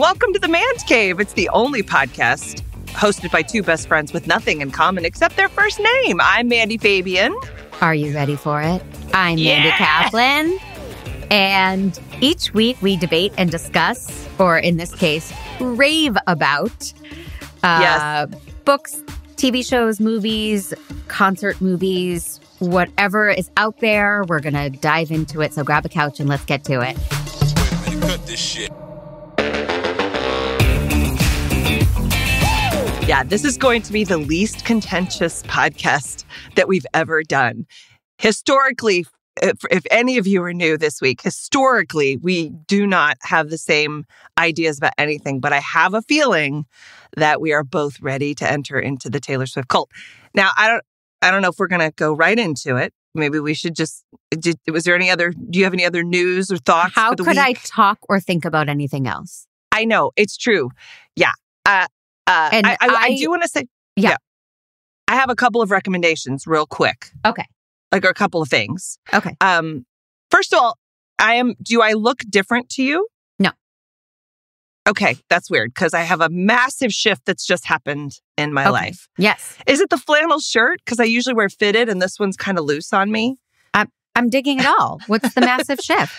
welcome to the Mandcave. It's the only podcast hosted by two best friends with nothing in common except their first name. I'm Mandy Fabian. Are you ready for it? I'm Mandy Kaplan. And each week we debate and discuss, or in this case, rave about books, TV shows, movies, concert movies, whatever is out there. We're going to dive into it. So grab a couch and let's get to it. Wait a minute, cut this shit. Yeah, this is going to be the least contentious podcast that we've ever done. Historically, if any of you are new this week, historically, we do not have the same ideas about anything, but I have a feeling that we are both ready to enter into the Taylor Swift cult. Now, I don't know if we're going to go right into it. Maybe we should just, do you have any other news or thoughts How for the could week? I talk or think about anything else? I know, it's true. Yeah. And I do want to say, yeah, I have a couple of recommendations real quick. Okay. Like a couple of things. Okay. First of all, do I look different to you? No. Okay, that's weird because I have a massive shift that's just happened in my life. Yes. Is it the flannel shirt? Because I usually wear fitted and this one's kind of loose on me. I'm digging it all. What's the massive shift?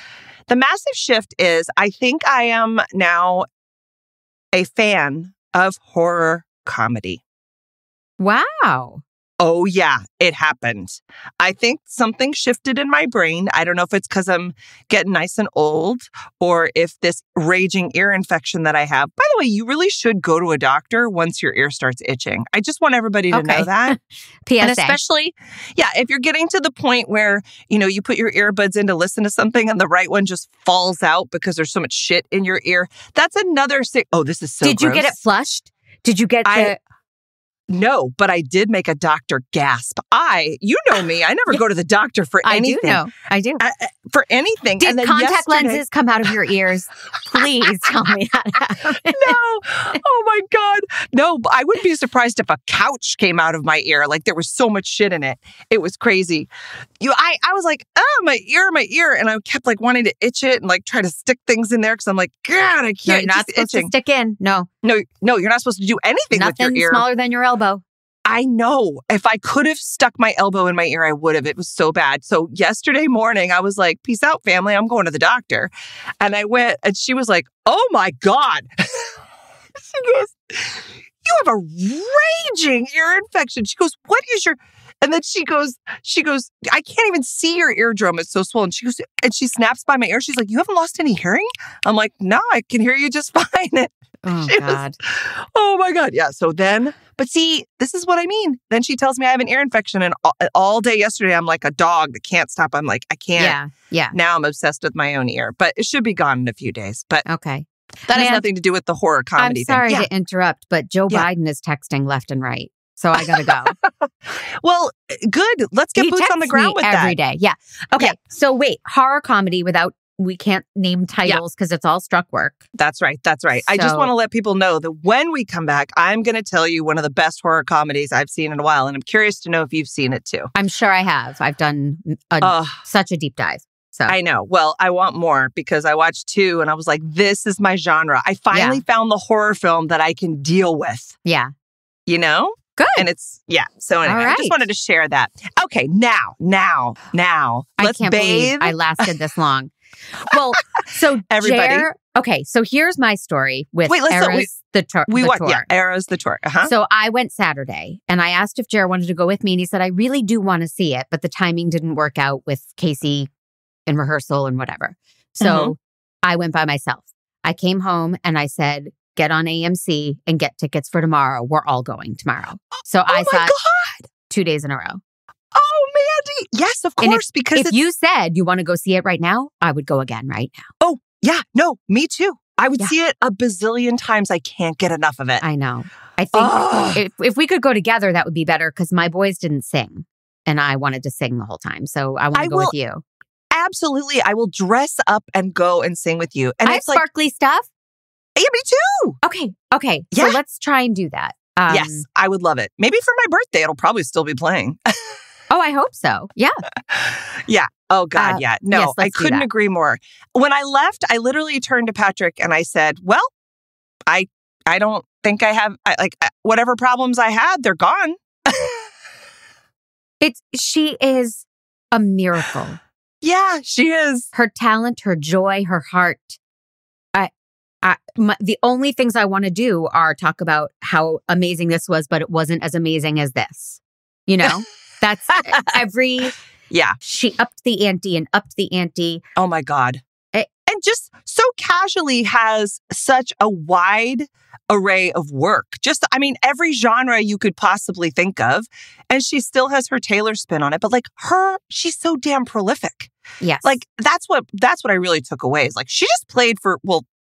The massive shift is I think I am now a fan of horror comedy. Wow. Oh, yeah, it happened. I think something shifted in my brain. I don't know if it's because I'm getting nice and old or if this raging ear infection that I have. By the way, you really should go to a doctor once your ear starts itching. I just want everybody to know that. PSA. And especially, if you're getting to the point where, you put your earbuds in to listen to something and the right one just falls out because there's so much shit in your ear. That's another sick. Oh, this is so Did you gross. get it flushed? Did you get No, but I did make a doctor gasp. You know me. I never go to the doctor for anything. I do. For anything. Did and then contact lenses come out of your ears? Please tell me that happened. No. Oh, my God. No, I wouldn't be surprised if a couch came out of my ear. Like there was so much shit in it. It was crazy. I was like, my ear. And I kept like wanting to itch it and like try to stick things in there because I'm like, God, I can't. No, you're not supposed to stick in. No, you're not supposed to do anything with your ear. Nothing smaller than your elbow. I know. If I could have stuck my elbow in my ear, I would have. It was so bad. So yesterday morning, I was like, peace out, family. I'm going to the doctor. And I went and she was like, oh my God. She goes, you have a raging ear infection. She goes, what is your... And then she goes, I can't even see your eardrum. It's so swollen. She goes, and she snaps by my ear. She's like, you haven't lost any hearing? I'm like, no, I can hear you just fine. Oh, God. Oh, my God. Yeah. So then, but see, this is what I mean. Then she tells me I have an ear infection. And all day yesterday, I'm like a dog that can't stop. I'm like, I can't. Yeah. Now I'm obsessed with my own ear. But it should be gone in a few days. But okay. That has nothing to do with the horror comedy thing. I'm sorry to interrupt, but Joe Biden is texting left and right. So I got to go. Well, good. Let's get boots on the ground with that. Every day. Yeah. Okay. Yeah. So wait, horror comedy we can't name titles because it's all struck work. That's right. So, I just want to let people know that when we come back, I'm going to tell you one of the best horror comedies I've seen in a while. And I'm curious to know if you've seen it too. I'm sure I have. I've done such a deep dive. So I know. Well, I want more because I watched 2 and I was like, this is my genre. I finally found the horror film that I can deal with. Yeah. Good. And it's, So anyway, right. I just wanted to share that. Okay, now, let's I can't believe I lasted this long. Well, so everybody. Okay, so here's my story with Eras the Tour. Eras the Tour. Uh-huh. So I went Saturday and I asked if Jared wanted to go with me and he said, I really do want to see it, but the timing didn't work out with Casey in rehearsal and whatever. So I went by myself. I came home and I said, get on AMC and get tickets for tomorrow. We're all going tomorrow. So I saw it 2 days in a row. Oh, Mandy. Yes, of course. Because if you said you want to go see it right now, I would go again right now. Oh, yeah. No, me too. I would see it a bazillion times. I can't get enough of it. I know. I think if we could go together, that would be better because my boys didn't sing and I wanted to sing the whole time. So I want to go with you. Absolutely. I will dress up and go and sing with you. And I have sparkly stuff. Yeah, me too. Okay. So let's try and do that. Yes, I would love it. Maybe for my birthday, it'll probably still be playing. Oh, I hope so. Yeah. Yeah. Oh, God. Yeah. No, yes, I couldn't agree more. When I left, I literally turned to Patrick and I said, well, I don't think I have, whatever problems I had, they're gone. She is a miracle. Yeah, she is. Her talent, her joy, her heart. The only things I want to do are talk about how amazing this was, but it wasn't as amazing as this. You know, that's Yeah. She upped the ante and upped the ante. Oh my God. And just so casually has such a wide array of work. Just, I mean, every genre you could possibly think of. And she still has her Taylor spin on it. But like she's so damn prolific. Yes. Like that's what I really took away is like she just played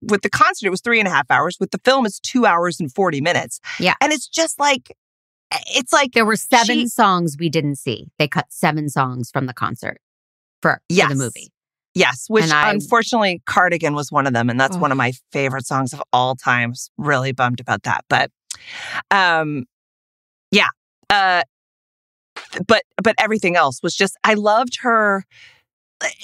with the concert, it was 3.5 hours. With the film, it's 2 hours and 40 minutes. Yeah. And it's just like, there were 7 songs we didn't see. They cut 7 songs from the concert for the movie. Yes, which unfortunately Cardigan was one of them. And that's one of my favorite songs of all time. Really bummed about that. But but everything else was just, I loved her.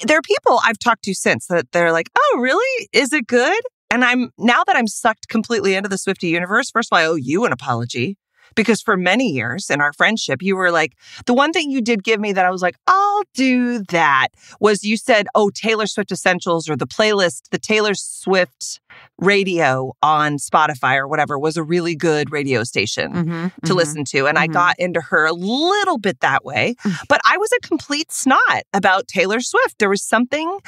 There are people I've talked to since that they're like, oh, really? Is it good? And now that I'm sucked completely into the Swiftie universe, first of all, I owe you an apology. Because for many years in our friendship, you were like, the one thing you did give me that I was like, I'll do that, was you said, oh, Taylor Swift Essentials or the playlist, the Taylor Swift radio on Spotify or whatever was a really good radio station to listen to. And I got into her a little bit that way. But I was a complete snot about Taylor Swift. There was something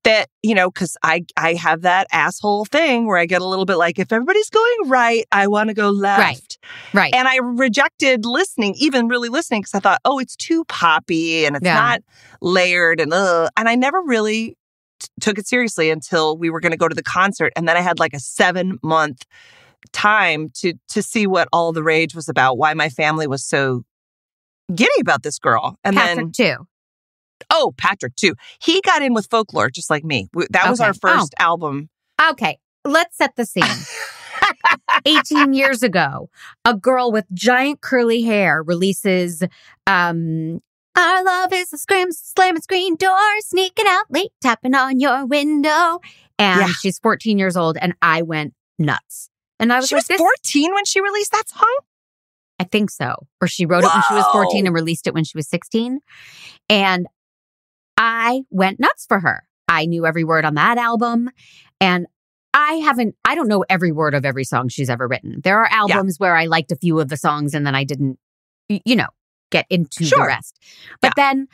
that, you know, because I have that asshole thing where I get a little bit like, if everybody's going right, I want to go left. Right. And I rejected listening, even really listening, because I thought, oh, it's too poppy and it's not layered and I never really took it seriously until we were going to go to the concert. And then I had like a 7-month time to see what all the rage was about, why my family was so giddy about this girl. And Patrick too. Oh, Patrick too. He got in with folklore just like me. That was our first album. Okay, let's set the scene. 18 years ago, a girl with giant curly hair releases, Our love is a slamming screen door, sneaking out late, tapping on your window. And she's 14 years old, and I went nuts. And I was she was 14 when she released that song? I think so. Or she wrote it when she was 14 and released it when she was 16. And I went nuts for her. I knew every word on that album. And I don't know every word of every song she's ever written. There are albums where I liked a few of the songs and then I didn't, get into the rest. But then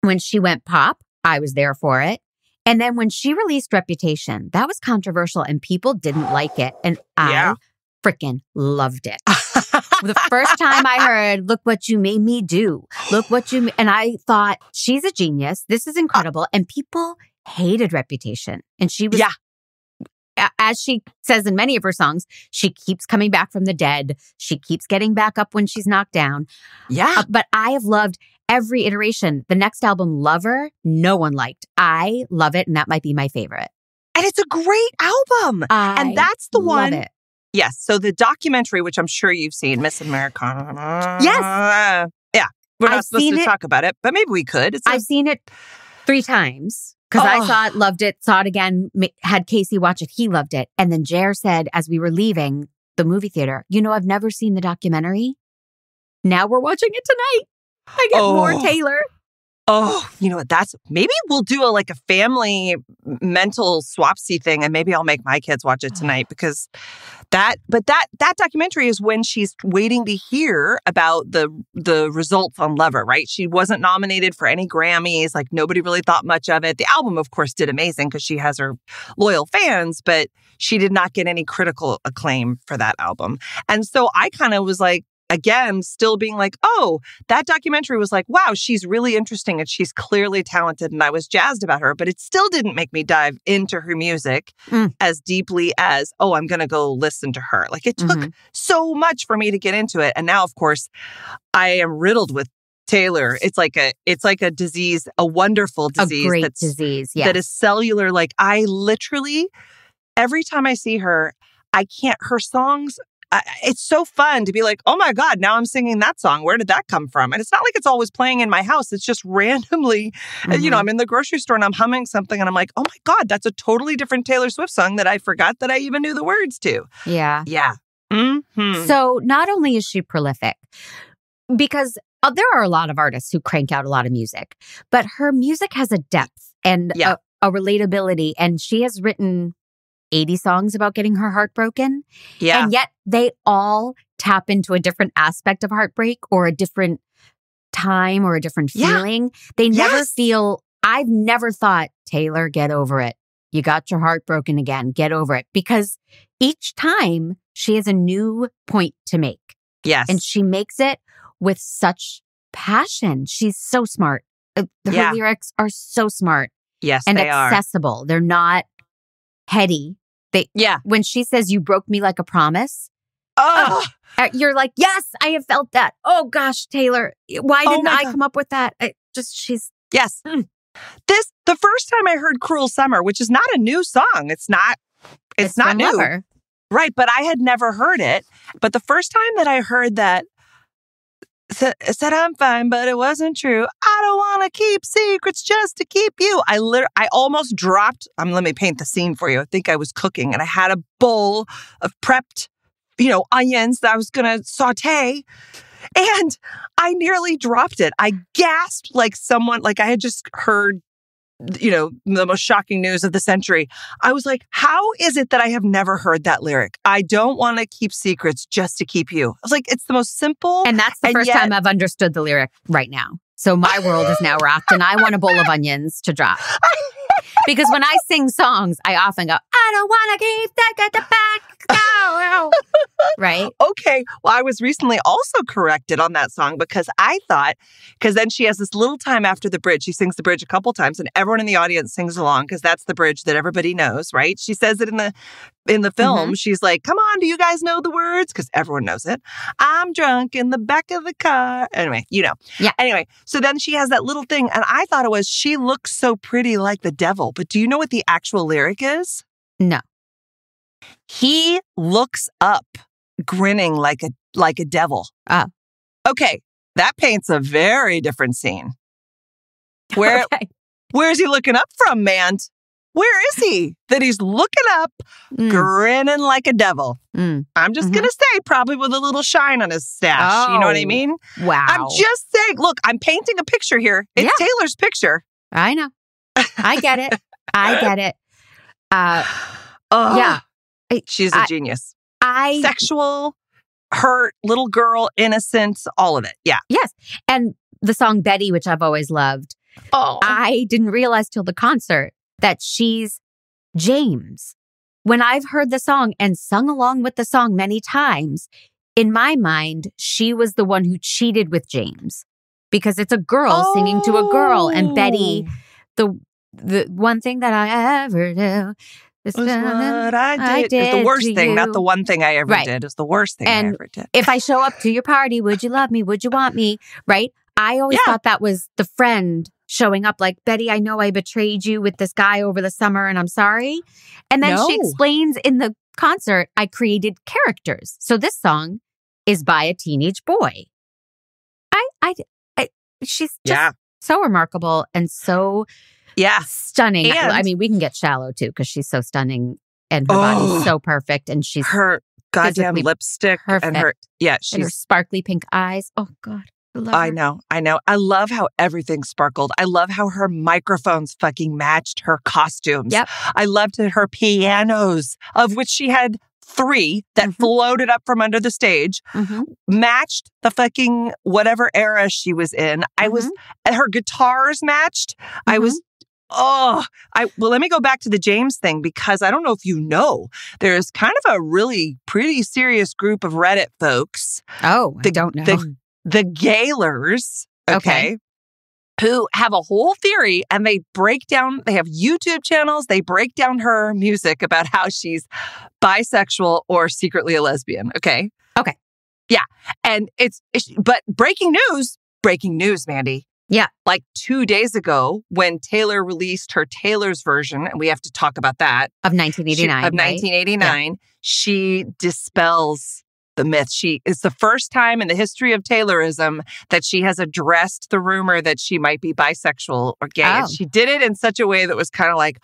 when she went pop, I was there for it. And then when she released Reputation, that was controversial and people didn't like it. And I freaking loved it. The first time I heard, look what you made me do. And I thought, she's a genius. This is incredible. And people hated Reputation. And she was, as she says in many of her songs, she keeps coming back from the dead. She keeps getting back up when she's knocked down. Yeah. But I have loved every iteration. The next album, Lover, no one liked. I love it. And that might be my favorite. And it's a great album. And that's the one. Love it. Yes. So the documentary, which I'm sure you've seen, Miss Americana. Yes. Yeah. We're not supposed to talk about it, but maybe we could. I've seen it 3 times. Because I saw it, loved it, saw it again, had Casey watch it. He loved it. And then Jer said, as we were leaving the movie theater, I've never seen the documentary. Now we're watching it tonight. I get more Taylor. Oh, you know what? Maybe we'll do a family mental swapsy thing, and maybe I'll make my kids watch it tonight because that documentary is when she's waiting to hear about the results on Lover, right? She wasn't nominated for any Grammys. Nobody really thought much of it. The album, of course, did amazing because she has her loyal fans, but she did not get any critical acclaim for that album. And so I kind of was again, still being that documentary was wow, she's really interesting and she's clearly talented and I was jazzed about her, but it still didn't make me dive into her music as deeply as, I'm going to go listen to her. It took so much for me to get into it. And now, of course, I am riddled with Taylor. It's like a disease, a wonderful disease. A great disease, yes. That is cellular. I literally, every time I see her, her songs it's so fun to be like, oh my God, now I'm singing that song. Where did that come from? And it's not like it's always playing in my house. It's just randomly, I'm in the grocery store and I'm humming something and I'm like, oh my God, that's a totally different Taylor Swift song that I forgot that I even knew the words to. Yeah. Yeah. Mm-hmm. So not only is she prolific, because there are a lot of artists who crank out a lot of music, but her music has a depth and a relatability. And she has written 80 songs about getting her heart broken. Yeah. And yet they all tap into a different aspect of heartbreak or a different time or a different feeling. They never feel, I've never thought, Taylor, get over it. You got your heart broken again. Get over it. Because each time she has a new point to make. Yes. And she makes it with such passion. She's so smart. Her lyrics are so smart. Yes, and they are. Accessible. They're not heady. When she says, you broke me like a promise. You're like, yes, I have felt that. Oh gosh, Taylor, why didn't I come up with that? Yes. The first time I heard Cruel Summer, which is not a new song. It's not new. Lover. Right. But I had never heard it. But the first time that I heard that, said I'm fine, but it wasn't true. I don't want to keep secrets just to keep you. I almost dropped. Let me paint the scene for you. I think I was cooking and I had a bowl of prepped, onions that I was going to saute. And I nearly dropped it. I gasped like I had just heard, the most shocking news of the century. I was like, how is it that I have never heard that lyric? I don't want to keep secrets just to keep you. I was like, it's the most simple. And that's the first time I've understood the lyric right now. So my world is now rocked and I want a bowl of onions to drop. Because when I sing songs, I often go, I don't want to keep that at the back. Right? Okay. Well, I was recently also corrected on that song because then she has this little time after the bridge. She sings the bridge a couple times and everyone in the audience sings along because that's the bridge that everybody knows, right? She says it in the film. Mm-hmm. She's like, come on, do you guys know the words? Because everyone knows it. I'm drunk in the back of the car. Anyway, Yeah. Anyway, so then she has that little thing. And I thought it was, she looks so pretty like the devil. But do you know what the actual lyric is? No. He looks up, grinning like a devil. Okay, that paints a very different scene. Where's he looking up from, man? Where is he? That he's looking up, grinning like a devil. I'm just going to say, probably with a little shine on his stash. You know what I mean? Wow. I'm just saying, look, I'm painting a picture here. It's Taylor's picture. I know. I get it. She's a genius. Sexual, hurt, little girl, innocent, all of it. Yeah. Yes. And the song Betty, which I've always loved. I didn't realize till the concert that she's James. When I've heard the song and sung along with the song many times, in my mind, she was the one who cheated with James because it's a girl singing to a girl. And Betty, the one thing that I ever do is what I did. It's the worst thing, not the one thing I ever did. It's the worst thing I ever did. If I show up to your party, would you love me? Would you want me? Right? I always thought that was the friend showing up like, Betty, I know I betrayed you with this guy over the summer and I'm sorry. And then she explains in the concert, I created characters. So this song is by a teenage boy. She's just so remarkable and so stunning. And, I mean, we can get shallow too because she's so stunning and her body's so perfect and she's her goddamn lipstick perfect. And her and her sparkly pink eyes. Oh God. I know. I love how everything sparkled. I love how her microphones fucking matched her costumes. Yep. I loved her pianos, of which she had 3 that floated up from under the stage, matched the fucking whatever era she was in. Her guitars matched. I was, let me go back to the James thing because I don't know if you know, there's kind of a really pretty serious group of Reddit folks. I don't know. The Gaylers, who have a whole theory and they have YouTube channels, they break down her music about how she's bisexual or secretly a lesbian, okay? Okay. Yeah. And but breaking news, Mandy. Yeah. Like 2 days ago when Taylor released her Taylor's version, and we have to talk about that. Of 1989. Of 1989, she dispels the myth. It's the first time in the history of Taylorism that she has addressed the rumor that she might be bisexual or gay. And she did it in such a way that was kind of like,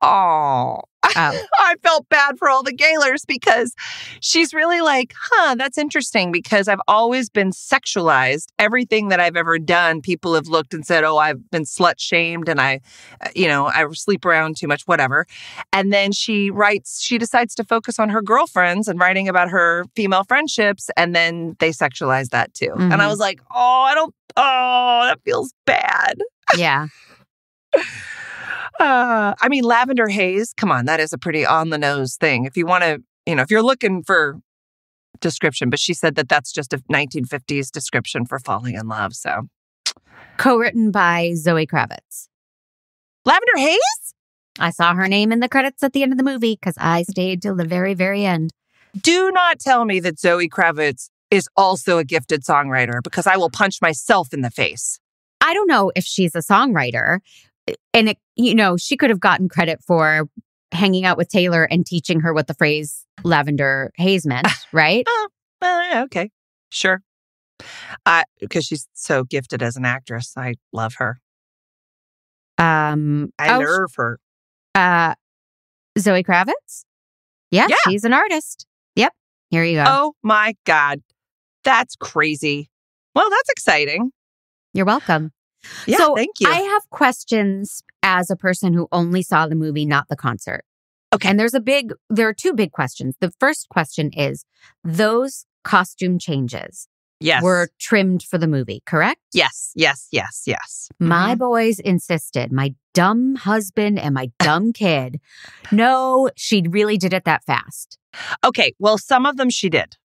oh. I felt bad for all the gaylers because she's really like, that's interesting because I've always been sexualized. Everything that I've ever done, people have looked and said, oh, I've been slut shamed and I sleep around too much, whatever. And then she decides to focus on her girlfriends and writing about her female friendships. And then they sexualize that too. Mm-hmm. And I was like, that feels bad. Yeah. Lavender haze, come on, that is a pretty on-the-nose thing. If you want to, if you're looking for description, but she said that that's just a 1950s description for falling in love, so. Co-written by Zoe Kravitz. Lavender haze? I saw her name in the credits at the end of the movie because I stayed till the very, very end. Do not tell me that Zoe Kravitz is also a gifted songwriter because I will punch myself in the face. I don't know if she's a songwriter. And, she could have gotten credit for hanging out with Taylor and teaching her what the phrase lavender haze meant, right? Okay. Sure. Because she's so gifted as an actress. I love her. I nerve her. Zoe Kravitz? Yeah, she's an artist. Yep. Here you go. Oh, my God. That's crazy. Well, that's exciting. You're welcome. Yeah, so thank you. I have questions as a person who only saw the movie, not the concert. Okay. And there are two big questions. The first question is, those costume changes were trimmed for the movie, correct? Yes. My boys insisted, my dumb husband and my dumb kid, no, she really did it that fast. Okay, well, some of them she did.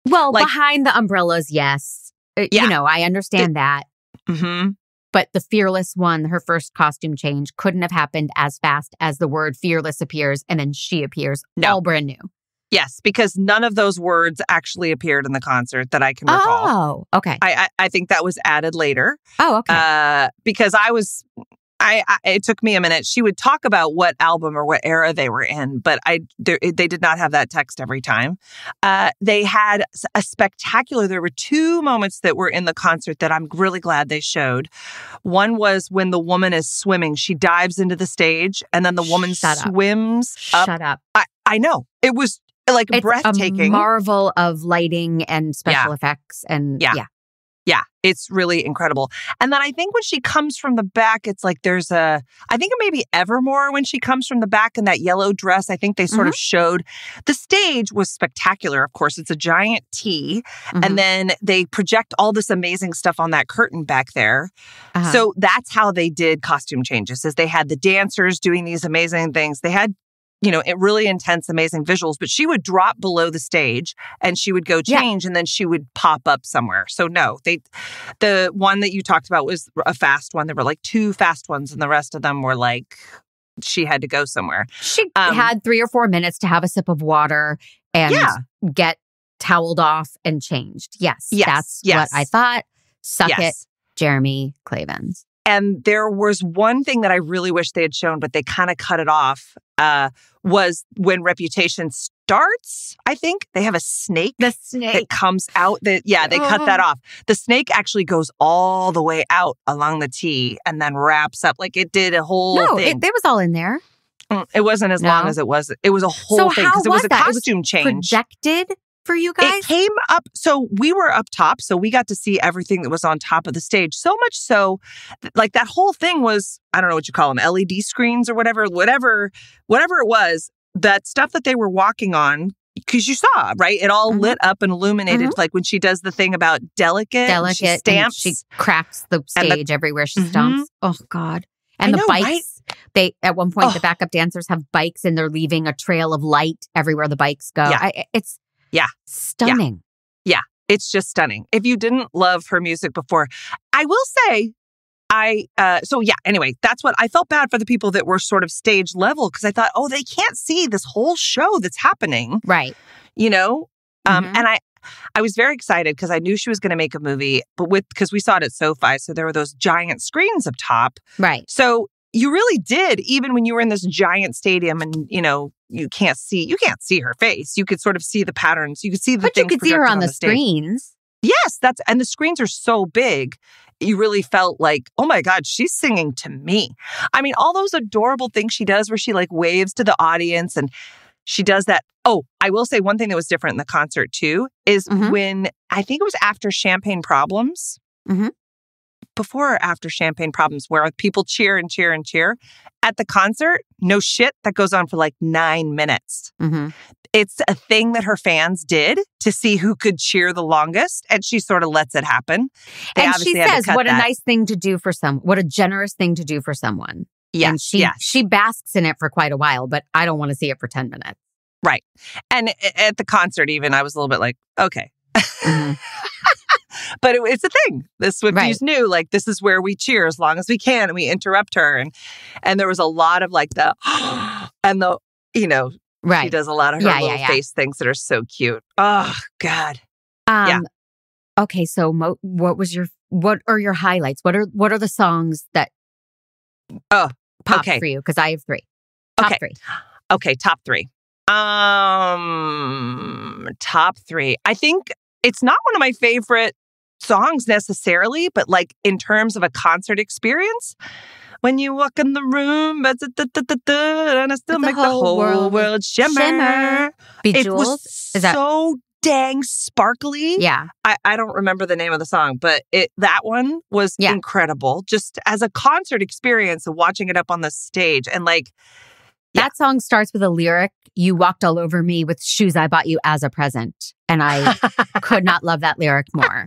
Well, behind the umbrellas, yes. I understand that. Mm-hmm. But the fearless one, her first costume change, couldn't have happened as fast as the word fearless appears and then she appears all brand new. Yes, because none of those words actually appeared in the concert that I can recall. Oh, okay. I think that was added later. Oh, okay. Because it took me a minute. She would talk about what album or what era they were in, but they did not have that text every time. They had there were two moments that were in the concert that I'm really glad they showed. One was when the woman is swimming. She dives into the stage and then the woman swims up. Shut up. I know. It was it's breathtaking. A marvel of lighting and special effects. And Yeah, it's really incredible. And then I think when she comes from the back, it's like I think it may be Evermore when she comes from the back in that yellow dress. I think they sort of showed, the stage was spectacular. Of course, it's a giant T. Mm-hmm. And then they project all this amazing stuff on that curtain back there. Uh-huh. So that's how they did costume changes, is they had the dancers doing these amazing things. They had really intense, amazing visuals, but she would drop below the stage and she would go change and then she would pop up somewhere. So no, the one that you talked about was a fast one. There were like two fast ones and the rest of them were like, she had to go somewhere. She had 3 or 4 minutes to have a sip of water and get toweled off and changed. Yes. That's what I thought. Suck it, Jeremy Clavens. And there was one thing that I really wish they had shown, but they kind of cut it off, was when Reputation starts, I think. They have a snake. The snake. That comes out. They cut that off. The snake actually goes all the way out along the T and then wraps up. Like it did a whole thing. It was all in there. It wasn't as long as it was. It was a whole thing because it was a costume change. Projected for you guys? It came up. So we were up top. So we got to see everything that was on top of the stage. So much so, like that whole thing was, I don't know what you call them, LED screens or whatever it was, that stuff that they were walking on, because you saw, right? It all lit up and illuminated, like when she does the thing about delicate, she stamps. And she cracks the stage everywhere she stomps. Oh, God. And the bikes. Right? They, at one point, the backup dancers have bikes and they're leaving a trail of light everywhere the bikes go. Yeah. It's stunning. Yeah, it's just stunning. If you didn't love her music before, I will say, anyway, that's what I felt bad for the people that were sort of stage level because I thought, they can't see this whole show that's happening. Right. And I was very excited because I knew she was going to make a movie, but because we saw it at SoFi, so there were those giant screens up top. Right. So you really did, even when you were in this giant stadium and, you can't see her face. You could sort of see the patterns. You could see the but things you could see her projected on the stage. screens. Yes, and the screens are so big. You really felt like, oh my God, she's singing to me. I mean, all those adorable things she does where she like waves to the audience and she does that. Oh, I will say one thing that was different in the concert too is when, I think it was after Champagne Problems, before or after Champagne Problems, where people cheer and cheer and cheer. At the concert, no shit, that goes on for like 9 minutes. It's a thing that her fans did to see who could cheer the longest, and she sort of lets it happen. And she says, what a nice thing to do for what a generous thing to do for someone. Yeah, and she basks in it for quite a while, but I don't want to see it for 10 minutes. Right. And at the concert even, I was a little bit like, okay. But it's a thing. The Swifties knew, like, this is where we cheer as long as we can, and we interrupt her. And there was a lot of like the, and the, she does a lot of her little face things that are so cute. Oh, God. Okay, so what are your highlights? What are the songs that pop for you? Because I have 3. Top 3. Okay, top 3. Top 3. I think it's not one of my favorite songs necessarily, but like in terms of a concert experience, when you walk in the room, and I still make the whole world shimmer. Bejeweled? It was so dang sparkly. Yeah. I don't remember the name of the song, but that one was incredible. Just as a concert experience of watching it up on the stage. And like, that song starts with a lyric, "You walked all over me with shoes I bought you as a present." And I could not love that lyric more.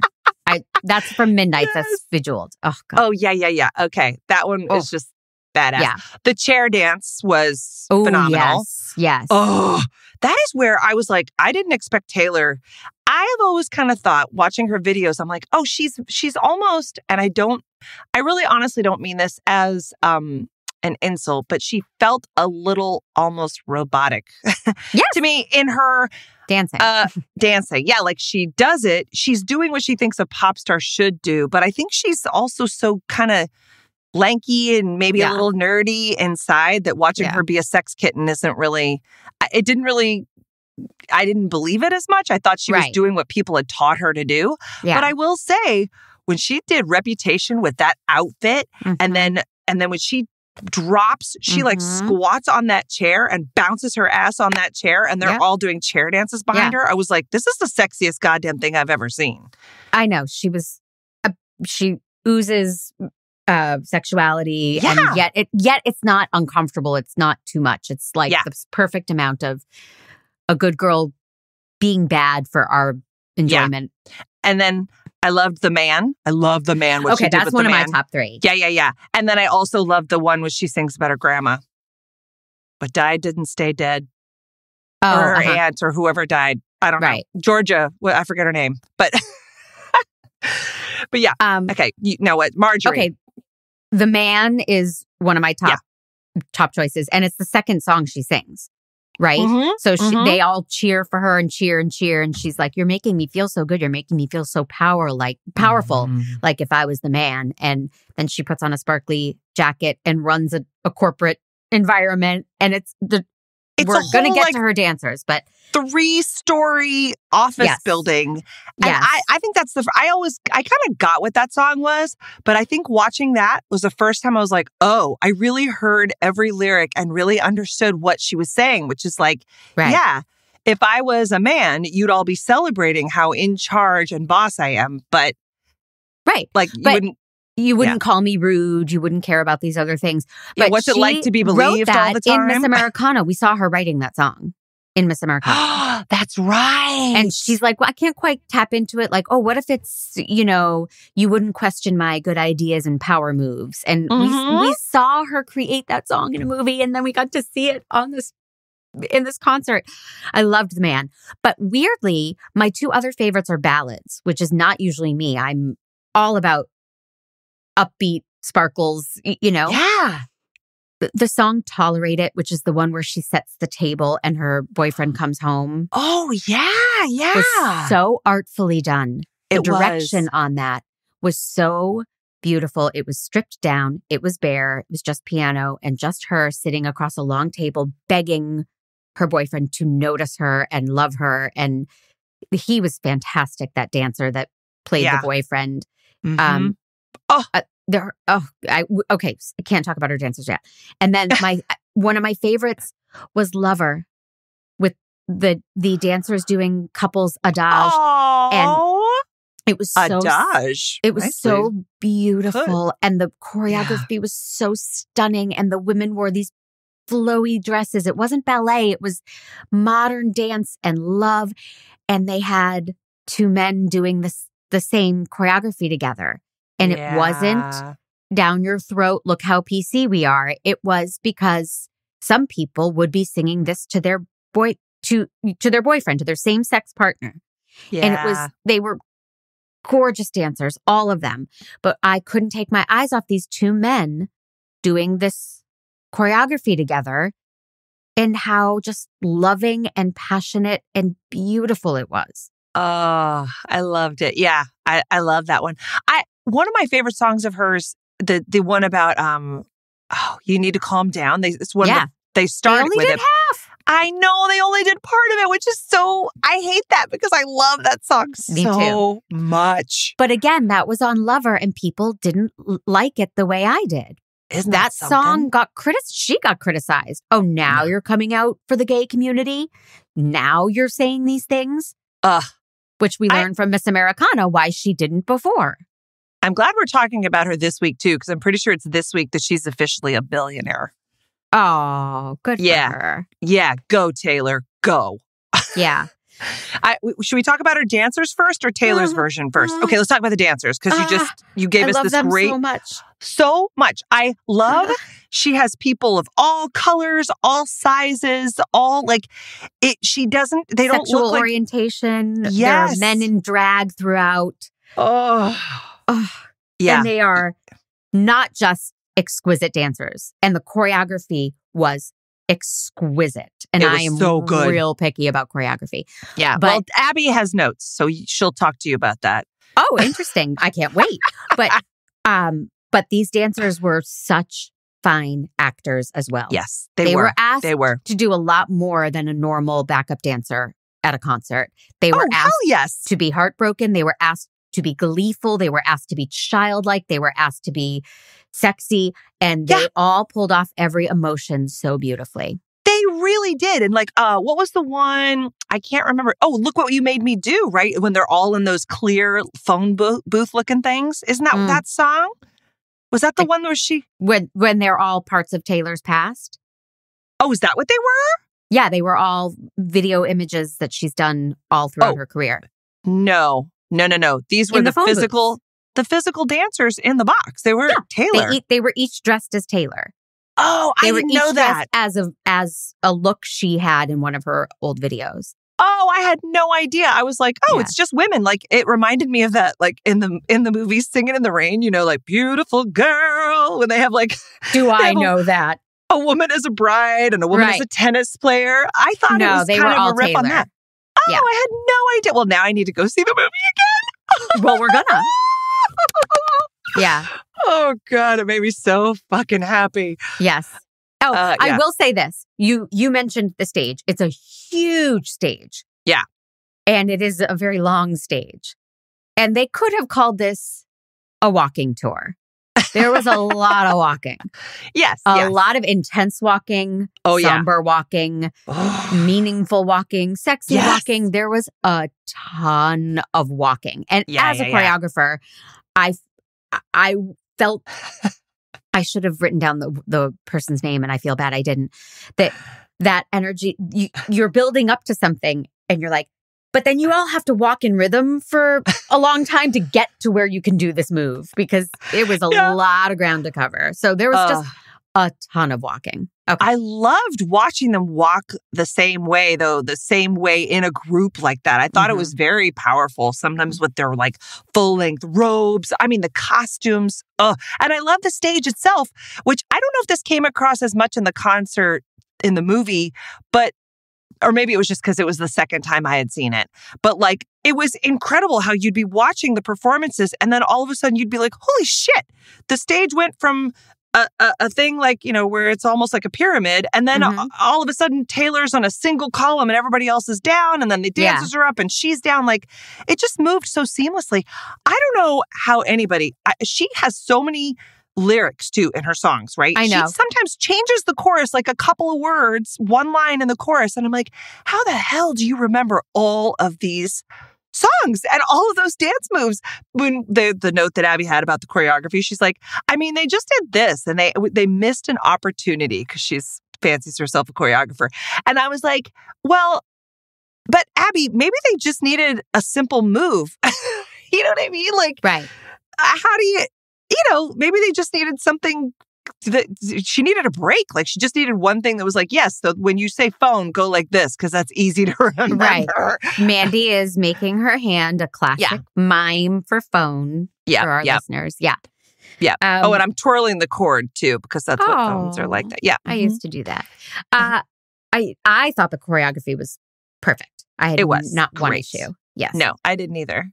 That's from Midnight. Yes. That's Bejeweled. Oh, God. Oh, yeah. Okay. That one is just badass. Yeah. The chair dance was phenomenal. Yes. Oh, that is where I was like, I didn't expect Taylor. I have always kind of thought, watching her videos, I'm like, oh, she's almost, and I really honestly don't mean this as an insult, but she felt a little almost robotic to me in her dancing. Yeah, like she does it. She's doing what she thinks a pop star should do. But I think she's also so kind of lanky and maybe a little nerdy inside that watching her be a sex kitten isn't really, I didn't believe it as much. I thought she was doing what people had taught her to do. Yeah. But I will say, when she did Reputation with that outfit, and then when she drops, she like squats on that chair and bounces her ass on that chair, and they're all doing chair dances behind her. I was like, this is the sexiest goddamn thing I've ever seen. I know. She oozes sexuality, and yet it's not uncomfortable. It's not too much. It's like the perfect amount of a good girl being bad for our enjoyment. And then I loved The Man. What she did that's with one the of man. my top 3. Yeah. And then I also loved the one where she sings about her grandma. What died didn't stay dead. Or her aunt or whoever died. I don't know. Georgia. Well, I forget her name. But yeah. Okay. You know what? Marjorie. Okay. The Man is one of my top choices. And it's the second song she sings. Right? So they all cheer for her and cheer and cheer. And she's like, you're making me feel so good. You're making me feel so powerful. Like if I was the man. And then she puts on a sparkly jacket and runs a corporate environment. And we're going to get to her dancers, but 3-story office building. And I think that's I kind of got what that song was, but I think watching that was the first time I was like, oh, I really heard every lyric and really understood what she was saying, which is like, if I was a man, you'd all be celebrating how in charge and boss I am, but you wouldn't call me rude. You wouldn't care about these other things. But what's it like to be believed all the time? In Miss Americana, we saw her writing that song in Miss Americana. That's right. And she's like, well, I can't quite tap into it. Like, oh, what if it's, you wouldn't question my good ideas and power moves. And we saw her create that song in a movie, and then we got to see it in this concert. I loved The Man. But weirdly, my 2 other favorites are ballads, which is not usually me. I'm all about upbeat sparkles, Yeah. The song Tolerate It, which is the one where she sets the table and her boyfriend comes home. Oh, yeah. Was so artfully done. The direction on that was so beautiful. It was stripped down. It was bare. It was just piano and just her sitting across a long table begging her boyfriend to notice her and love her. And he was fantastic, that dancer that played the boyfriend. Mm-hmm. I can't talk about her dancers yet. And then one of my favorites was Lover, with the dancers doing couples adage. And it was adage. It was so beautiful. And the choreography was so stunning. And the women wore these flowy dresses. It wasn't ballet. It was modern dance and love. And they had two men doing the same choreography together. And it wasn't down your throat, look how PC we are. It was because some people would be singing this to their to their boyfriend, to their same-sex partner. Yeah. And they were gorgeous dancers, all of them. But I couldn't take my eyes off these two men doing this choreography together, and how just loving and passionate and beautiful it was. Oh, I loved it. Yeah, I love that one. One of my favorite songs of hers, the one about you need to calm down. It's one of they started with it. Half. I know they only did part of it, which is I hate that because I love that song so much. But again, that was on Lover and people didn't like it the way I did. Isn't that song got criticized? She got criticized. Oh, now you're coming out for the gay community? Now you're saying these things? Which we learned from Miss Americana why she didn't before. I'm glad we're talking about her this week, too, because I'm pretty sure it's this week that she's officially a billionaire. Oh, good for her. Yeah, go, Taylor, go. Yeah. Should we talk about her dancers first or Taylor's version first? Okay, let's talk about the dancers because you gave us this great... so much. So much. I love she has people of all colors, all sizes, all she doesn't, they don't Sexual look like... orientation. Yes. There are men in drag throughout. Oh. Yeah. And they are not just exquisite dancers. And the choreography was exquisite. And I am so real picky about choreography. Yeah. But Abby has notes, so she'll talk to you about that. Oh, interesting. I can't wait. But these dancers were such fine actors as well. Yes, they were asked to do a lot more than a normal backup dancer at a concert. They were asked to be heartbroken. They were asked to be gleeful. They were asked to be childlike. They were asked to be sexy. And they all pulled off every emotion so beautifully. They really did. And what was the one? I can't remember. Oh, Look What You Made Me Do, right? When they're all in those clear phone booth looking things. Isn't that that song? Was that the one where she... When they're all parts of Taylor's past? Oh, is that what they were? Yeah, they were all video images that she's done all throughout her career. No. These were the physical dancers in the box. They were Taylor. They were each dressed as Taylor. Oh, I didn't know that. As a look she had in one of her old videos. Oh, I had no idea. I was like, it's just women. It reminded me of that, in the movie Singing in the Rain, beautiful girl, when they have Do I know that? A woman as a bride and a woman as a tennis player. I thought it was kind of a rip on that. Oh, I had no idea. Well, now I need to go see the movie again. Well, we're gonna. Yeah. Oh, God, it made me so fucking happy. Yes. Oh, I will say this. You mentioned the stage. It's a huge stage. Yeah. And it is a very long stage. And they could have called this a walking tour. There was a lot of walking. Yes. A lot of intense walking, somber walking, meaningful walking, sexy walking. There was a ton of walking. And as a choreographer, I felt I should have written down the person's name and I feel bad I didn't. That energy, you're building up to something and you're like, but then you all have to walk in rhythm for a long time to get to where you can do this move because it was a lot of ground to cover. So there was just a ton of walking. Okay. I loved watching them walk the same way, though, the same way in a group like that. I thought it was very powerful, sometimes with their full-length robes. I mean, the costumes. And I love the stage itself, which I don't know if this came across as much in the concert in the movie, but or maybe it was just because it was the second time I had seen it. But like, it was incredible how you'd be watching the performances and then all of a sudden you'd be like, holy shit, the stage went from a thing like, where it's almost like a pyramid. And then all of a sudden Taylor's on a single column and everybody else is down. And then the dancers are up and she's down. Like, it just moved so seamlessly. I don't know how she has so many lyrics too in her songs, right? I know. She sometimes changes the chorus, like a couple of words, one line in the chorus. And I'm like, how the hell do you remember all of these songs and all of those dance moves? When the note that Abby had about the choreography, she's like, I mean, they just did this and they missed an opportunity because she's fancies herself a choreographer. And I was like, well, but Abby, maybe they just needed a simple move. You know what I mean? Like, right. How do you, maybe they just needed something that she needed a break. Like, she just needed one thing that was like, yes, so when you say phone, go like this, because that's easy to remember. Right. Mandy is making her hand a classic mime for phone for our listeners. Yeah. Yeah. And I'm twirling the cord too, because that's what phones are like that. Yeah. I used to do that. I thought the choreography was perfect. I had not one issue. Yes. No, I didn't either.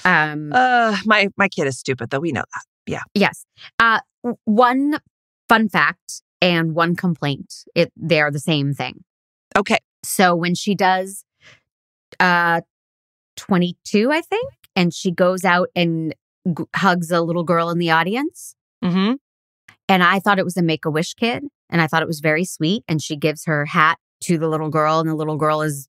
My kid is stupid, though. We know that. Yeah. Yes. One fun fact and one complaint. They're the same thing. Okay. So when she does 22, I think, and she goes out and hugs a little girl in the audience. Mm-hmm. And I thought it was a Make-A-Wish kid, and I thought it was very sweet. And she gives her hat to the little girl, and the little girl is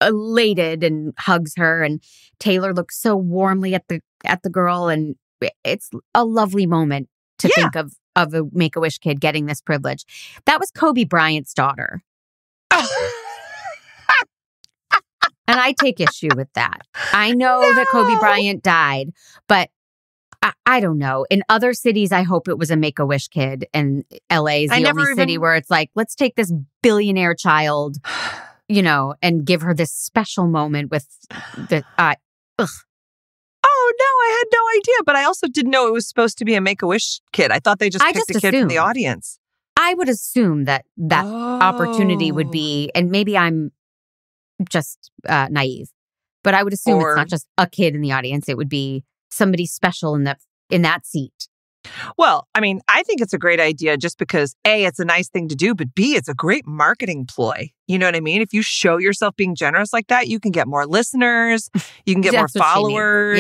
elated and hugs her, and Taylor looks so warmly at the girl, and it's a lovely moment to think of a Make-A-Wish kid getting this privilege. That was Kobe Bryant's daughter. And I take issue with that. I know that Kobe Bryant died, but I don't know. In other cities, I hope it was a Make-A-Wish kid, and LA is the only city where it's like, let's take this billionaire child, and give her this special moment with the, ugh. Oh, no, I had no idea. But I also didn't know it was supposed to be a Make-A-Wish kid. I thought they just picked a kid from the audience. I would assume that opportunity would be, and maybe I'm just naive, but I would assume it's not just a kid in the audience. It would be somebody special in that seat. Well, I mean, I think it's a great idea just because A, it's a nice thing to do, but B, it's a great marketing ploy. You know what I mean? If you show yourself being generous like that, you can get more listeners, you can get more followers.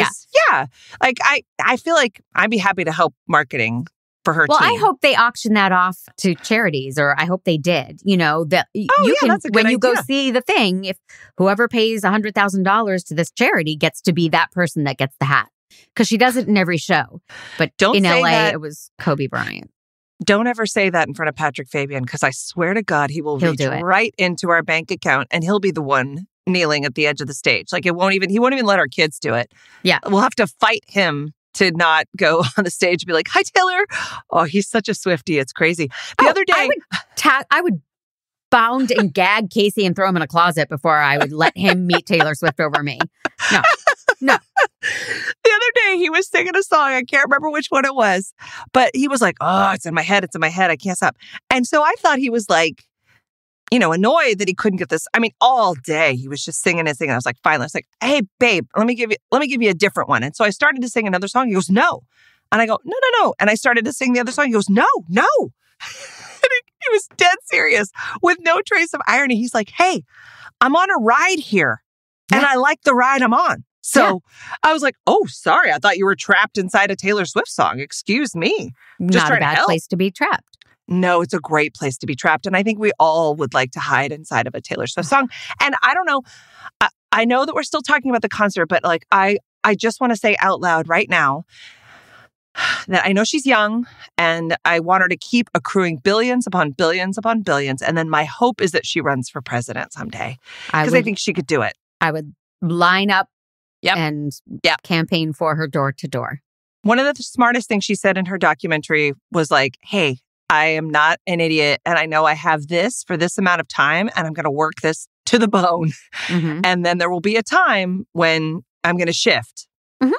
Yeah. Like, I feel like I'd be happy to help marketing for her team. I hope they auction that off to charities, or I hope they did. That's a good idea. You go see the thing, if whoever pays $100,000 to this charity gets to be that person that gets the hat. Because she does it in every show. But in LA, it was Kobe Bryant. Don't ever say that in front of Patrick Fabian, because I swear to God, he'll reach right into our bank account and he'll be the one kneeling at the edge of the stage. Like, he won't even let our kids do it. Yeah. We'll have to fight him to not go on the stage and be like, hi, Taylor. Oh, he's such a Swiftie. It's crazy. The other day, I would bound and gag Casey and throw him in a closet before I would let him meet Taylor Swift over me. No. The other day, he was singing a song. I can't remember which one it was, but he was like, oh, it's in my head. It's in my head. I can't stop. And so I thought he was like, annoyed that he couldn't get this. I mean, all day he was just singing and singing. I was like, finally, I was like, hey, babe, let me give you a different one. And so I started to sing another song. He goes, no. And I go, no. And I started to sing the other song. He goes, no. And he was dead serious with no trace of irony. He's like, hey, I'm on a ride here and I like the ride I'm on. So I was like, oh, sorry. I thought you were trapped inside a Taylor Swift song. Excuse me. Just not a bad place to be trapped. No, it's a great place to be trapped. And I think we all would like to hide inside of a Taylor Swift song. And I don't know. I know that we're still talking about the concert, but like, I just want to say out loud right now that I know she's young and I want her to keep accruing billions upon billions upon billions. And then my hope is that she runs for president someday, because I think she could do it. I would line up and campaign for her door to door. One of the smartest things she said in her documentary was like, hey, I am not an idiot. And I know I have this for this amount of time and I'm going to work this to the bone. Mm-hmm. And then there will be a time when I'm going to shift. Mm-hmm.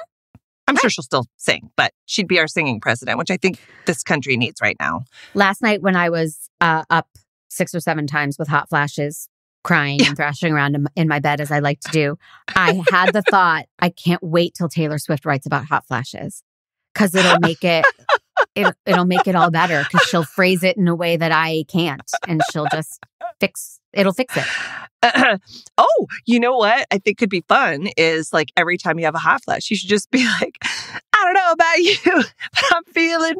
I'm sure she'll still sing, but she'd be our singing president, which I think this country needs right now. Last night when I was up 6 or 7 times with hot flashes, crying and thrashing around in my bed as I like to do, I had the thought, I can't wait till Taylor Swift writes about hot flashes because it'll make it all better because she'll phrase it in a way that I can't, and she'll just it'll fix it. Oh, you know what I think could be fun is like every time you have a hot flash, you should just be like, I don't know about you, but I'm feeling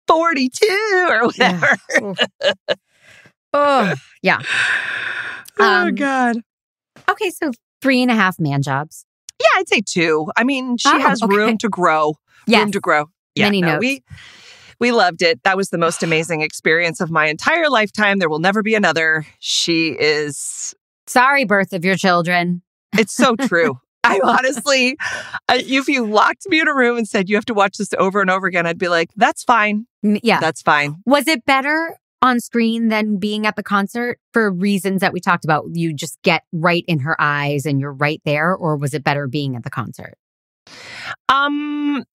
42 or whatever. Yeah. Oh, yeah. Oh, God. Okay, so 3.5 man jobs. Yeah, I'd say 2. I mean, she has room to grow. Yes. Room to grow. Yeah, Many notes. We loved it. That was the most amazing experience of my entire lifetime. There will never be another. She is... Sorry, birth of your children. It's so true. I honestly, if you locked me in a room and said, you have to watch this over and over again, I'd be like, that's fine. Yeah. That's fine. Was it better on screen than being at the concert for reasons that we talked about? You just get right in her eyes and you're right there, or was it better being at the concert?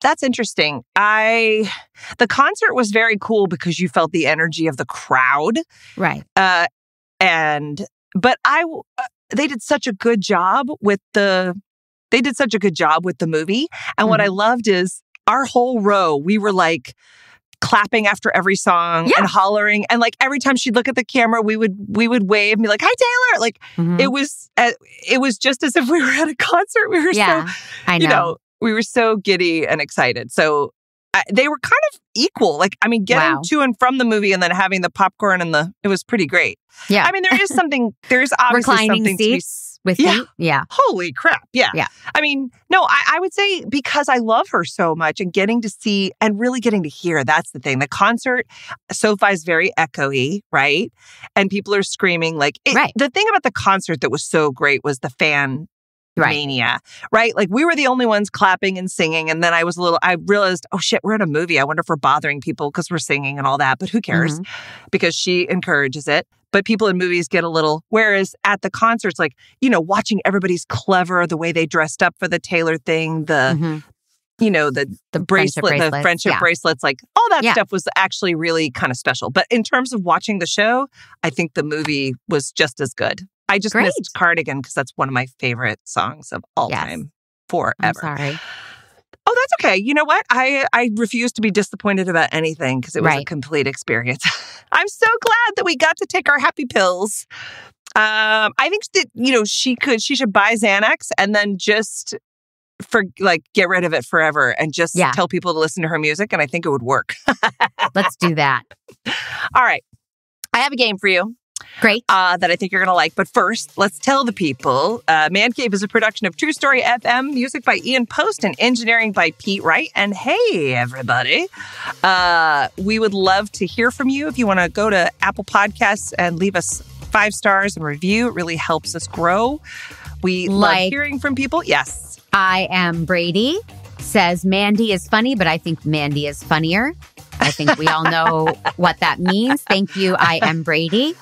That's interesting. The concert was very cool because you felt the energy of the crowd. Right. But they did such a good job with the movie. And what I loved is our whole row, we were like clapping after every song and hollering. And like every time she'd look at the camera, we would wave and be like, hi, Taylor. Like it was just as if we were at a concert. We were I know. We were so giddy and excited. So they were kind of equal. Like, I mean, getting to and from the movie and then having the popcorn and it was pretty great. Yeah. I mean, there's obviously reclining something seats with feet. Yeah. Holy crap. Yeah. Yeah. I mean, no, I would say because I love her so much and getting to see and really getting to hear, that's the thing. The concert, SoFi is very echoey, right? And people are screaming like, the thing about the concert that was so great was the fan mania, right? Like we were the only ones clapping and singing. And then I realized, oh shit, we're in a movie. I wonder if we're bothering people because we're singing and all that, but who cares? Because she encourages it. But people in movies get a little, whereas at the concerts, like, watching everybody's clever, the way they dressed up for the Taylor thing, the bracelet, the friendship bracelets, like all that stuff was actually really kind of special. But in terms of watching the show, I think the movie was just as good. I just missed Cardigan because that's one of my favorite songs of all time forever. I'm sorry. Oh, that's okay. You know what? I refuse to be disappointed about anything because it was a complete experience. I'm so glad that we got to take our happy pills. I think that, she should buy Xanax and then just get rid of it forever and just tell people to listen to her music. And I think it would work. Let's do that. All right. I have a game for you. Great. That I think you're going to like. But first, let's tell the people. Mandcave is a production of True Story FM, music by Ian Post, and engineering by Pete Wright. And hey, everybody, we would love to hear from you. If you want to go to Apple Podcasts and leave us 5 stars and review, it really helps us grow. We love hearing from people. Yes. I am Brady, says Mandy is funny, but I think Mandy is funnier. I think we all know what that means. Thank you. I am Brady.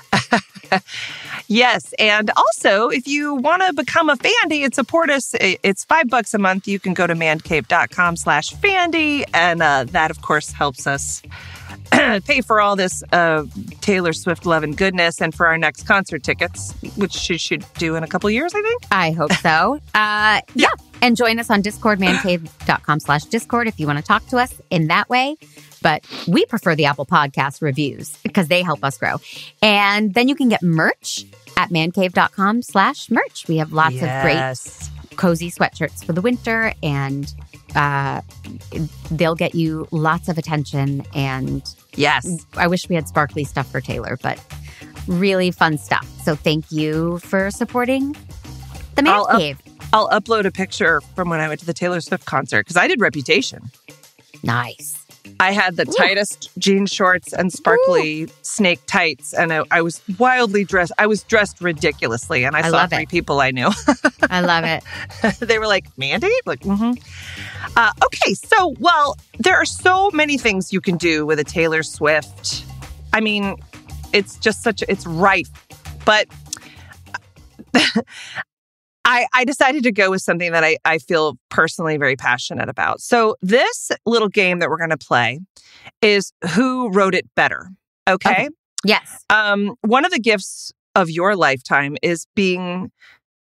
Yes. And also, if you want to become a Fandy and support us, it's $5 a month. You can go to mandcave.com/Fandy. And that, of course, helps us pay for all this Taylor Swift love and goodness and for our next concert tickets, which she should do in a couple years, I think. I hope so. Yeah. And join us on Discord, mandcave.com/Discord if you want to talk to us in that way. But we prefer the Apple Podcast reviews because they help us grow. And then you can get merch at mancave.com/merch. We have lots of great cozy sweatshirts for the winter, and they'll get you lots of attention. And I wish we had sparkly stuff for Taylor, but really fun stuff. So thank you for supporting the Mandcave. I'll upload a picture from when I went to the Taylor Swift concert because I did Reputation. Nice. I had the tightest jean shorts and sparkly snake tights, and I was wildly dressed. I was dressed ridiculously, and I saw 3 people I knew. I love it. They were like, Mandy? Like, okay, so, there are so many things you can do with a Taylor Swift. I mean, it's just it's rife. But I decided to go with something that I feel personally very passionate about. So this little game that we're going to play is Who Wrote It Better? Okay? Yes. One of the gifts of your lifetime is being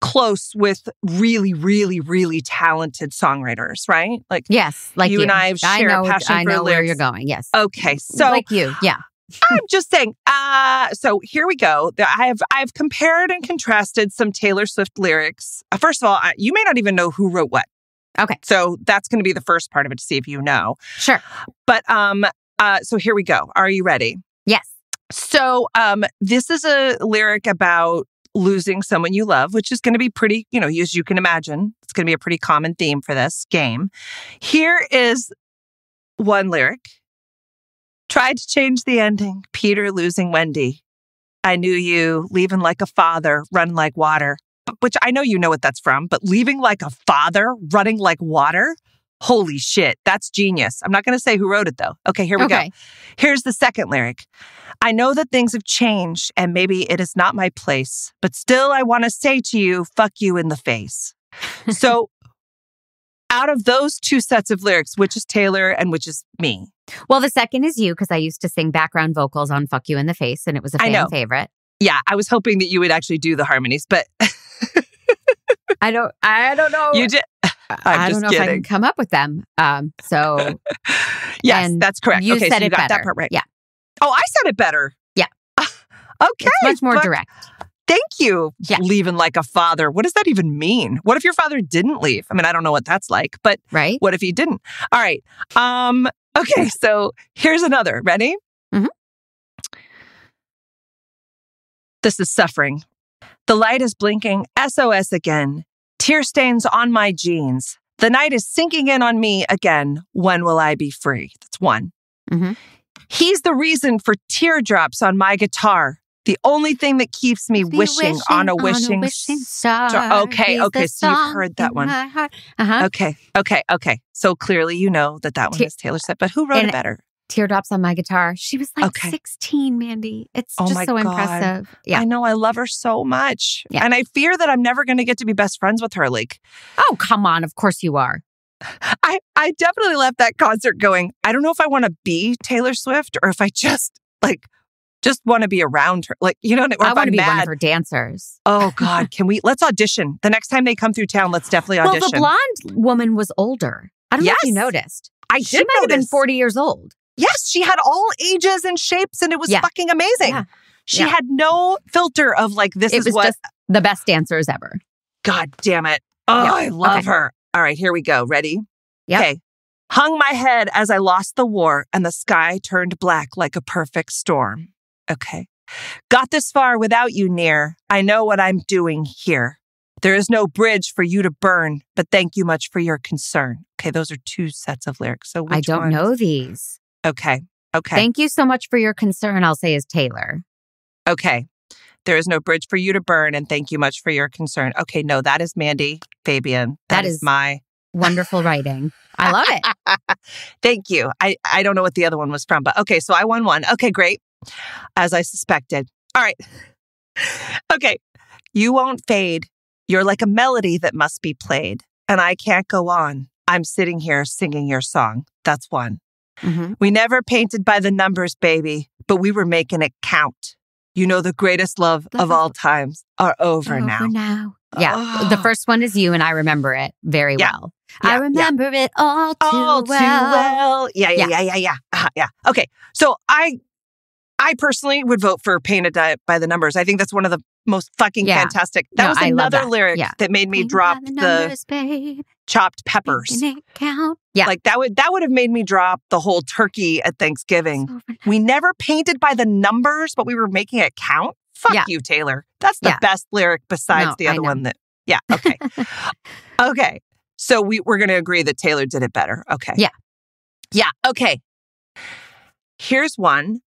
close with really, really, really talented songwriters, right? Like yes, like you and I have shared a passion I for know where lyrics. you're going. Yes. Okay, so like you, yeah. I'm just saying. So here we go. I've compared and contrasted some Taylor Swift lyrics. First of all, you may not even know who wrote what. Okay, So that's going to be the first part of it to see if you know. sure. But so here we go. Are you ready? Yes. So this is a lyric about losing someone you love, which is going to be pretty, as you can imagine, it's going to be a pretty common theme for this game. Here is one lyric. Tried to change the ending. Peter losing Wendy. I knew you, leaving like a father, run like water. Which I know you know what that's from, but leaving like a father, running like water? Holy shit, that's genius. I'm not going to say who wrote it though. Okay, here we go. Here's the second lyric. I know that things have changed and maybe it is not my place, but still I want to say to you, fuck you in the face. So out of those two sets of lyrics, which is Taylor and which is me? Well, the second is you, because I used to sing background vocals on Fuck You in the Face, and it was a fan favorite. Yeah, I was hoping that you would actually do the harmonies, but I don't know. You did. I don't know if I can come up with them. So yes, that's correct. You said you got better. That part right. Yeah. Oh, I said it better. Yeah. Okay. It's much more direct. Thank you. Yeah. Leaving like a father. What does that even mean? What if your father didn't leave? I mean, I don't know what that's like, but what if he didn't? All right. Okay. So here's another. Ready? Mm-hmm. This is Suffering. The light is blinking. SOS again. Tear stains on my jeans. The night is sinking in on me again. When will I be free? That's one. Mm-hmm. He's the reason for teardrops on my guitar. The only thing that keeps me wishing on a wishing star. Okay. So you've heard that one. Uh-huh. Okay. So clearly you know that one is Taylor Swift. But who wrote it better? Teardrops on my guitar. She was like 16, Mandy. It's just so impressive. Yeah. I know. I love her so much. Yeah. And I fear that I'm never going to get to be best friends with her. Like, oh, come on. Of course you are. I definitely left that concert going, I don't know if I want to be Taylor Swift or if I just want to be around her. Like, or I want to be mad. one of her dancers. Oh God. Let's audition. The next time they come through town, let's definitely audition. Well, the blonde woman was older. I don't know if you noticed. She might have been 40 years old. Yes, she had all ages and shapes, and it was fucking amazing. Yeah. She had no filter of like, this is what... just the best dancers ever. God damn it. Oh, I love her. All right, here we go. Ready? Yep. Okay. Hung my head as I lost the war, and the sky turned black like a perfect storm. Okay. Got this far without you near. I know what I'm doing here. There is no bridge for you to burn, but thank you much for your concern. Okay, those are two sets of lyrics. So I don't know these. Okay. Thank you so much for your concern, I'll say is Taylor. Okay. There is no bridge for you to burn, and thank you much for your concern. Okay, no, that is Mandy Fabian. That is my... wonderful writing. I love it. Thank you. I don't know what the other one was from, but okay, so I won one. Okay, great. As I suspected. All right. Okay. You won't fade. You're like a melody that must be played, and I can't go on. I'm sitting here singing your song. That's one. Mm-hmm. We never painted by the numbers, baby, but we were making it count. You know, the greatest love of all times are over now. Yeah. Oh. The first one is you, and I remember it very well. Yeah, I remember it all too well. Yeah. Okay. So I personally would vote for Painted by the Numbers. I think that's one of the most fucking fantastic. That was another lyric that made me drop the chopped peppers. Yeah. Like that would have made me drop the whole turkey at Thanksgiving. We never painted by the numbers, but we were making it count. Fuck you, Taylor. That's the best lyric besides the other one okay. Okay. So we're going to agree that Taylor did it better. Okay. Yeah. Okay. Here's one.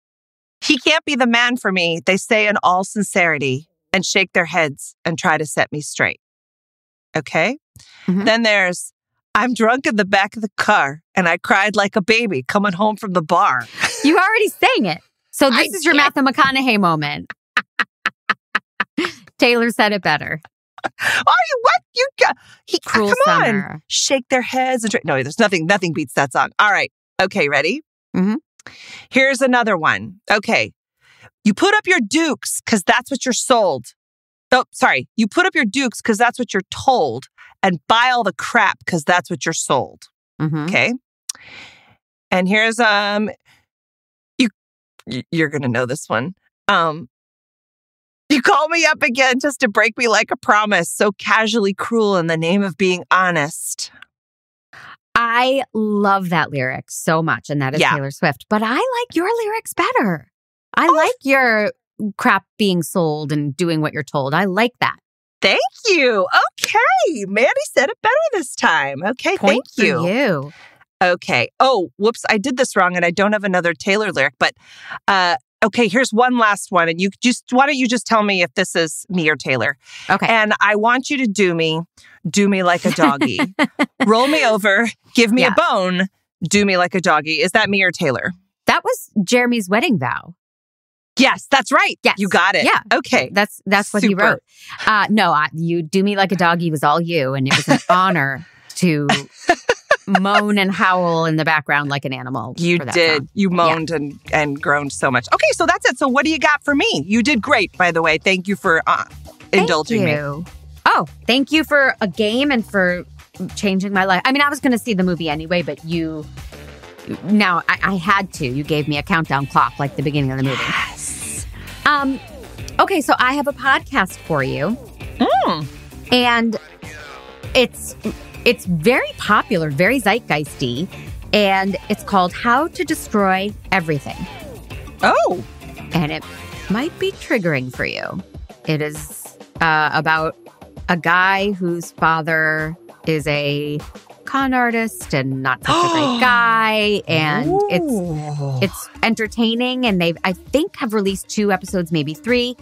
He can't be the man for me, they say in all sincerity, and shake their heads and try to set me straight. Okay? Mm-hmm. Then there's, I'm drunk in the back of the car, and I cried like a baby coming home from the bar. You already sang it. So this is your Matthew McConaughey moment. Taylor said it better. Cruel come Summer. On. Shake their heads and no, there's nothing beats that song. All right. Okay, ready? Mm-hmm. Here's another one. Okay. You put up your dukes because that's what you're sold. Oh, sorry. You put up your dukes because that's what you're told, and buy all the crap because that's what you're sold. Okay. And here's you're gonna know this one. You call me up again just to break me like a promise, so casually cruel in the name of being honest. I love that lyric so much, and that is Taylor Swift. But I like your lyrics better. I like your crap being sold and doing what you're told. I like that. Thank you. Okay. Mandy said it better this time. Okay, Point thank you. For you. Okay. Oh, whoops. I did this wrong and I don't have another Taylor lyric, but okay, here's one last one. And why don't you just tell me if this is me or Taylor? Okay. And I want you to do me like a doggy. Roll me over, give me a bone, do me like a doggy. Is that me or Taylor? That was Jeremy's wedding vow. Yes, that's right. Yes. You got it. Yeah. Okay. That's what he wrote. No, you do me like a doggy was all you. And it was an honor to moan and howl in the background like an animal. You did. Song. You moaned and groaned so much. Okay, so that's it. So what do you got for me? You did great, by the way. Thank you for indulging me. Oh, thank you for a game and for changing my life. I mean, I was going to see the movie anyway, but now I had to. You gave me a countdown clock like the beginning of the movie. Yes. Okay, so I have a podcast for you. And it's very popular, very zeitgeisty, and it's called How to Destroy Everything. Oh. And it might be triggering for you. It is about a guy whose father is a con artist and not such a great guy, and it's entertaining, and they I think have released 2 episodes, maybe 3.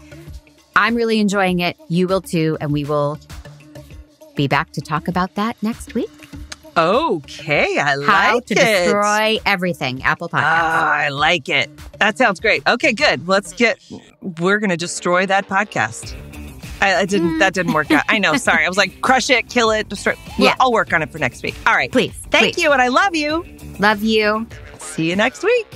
I'm really enjoying it. You will too, and we will be back to talk about that next week. Okay, I like it. How to Destroy Everything, Apple Podcasts. I like it. That sounds great. Okay, good. We're going to destroy that podcast. That didn't work out. I know, sorry. I was like, crush it, kill it, destroy it. Well, I'll work on it for next week. All right. Please. Thank you, and I love you. Love you. See you next week.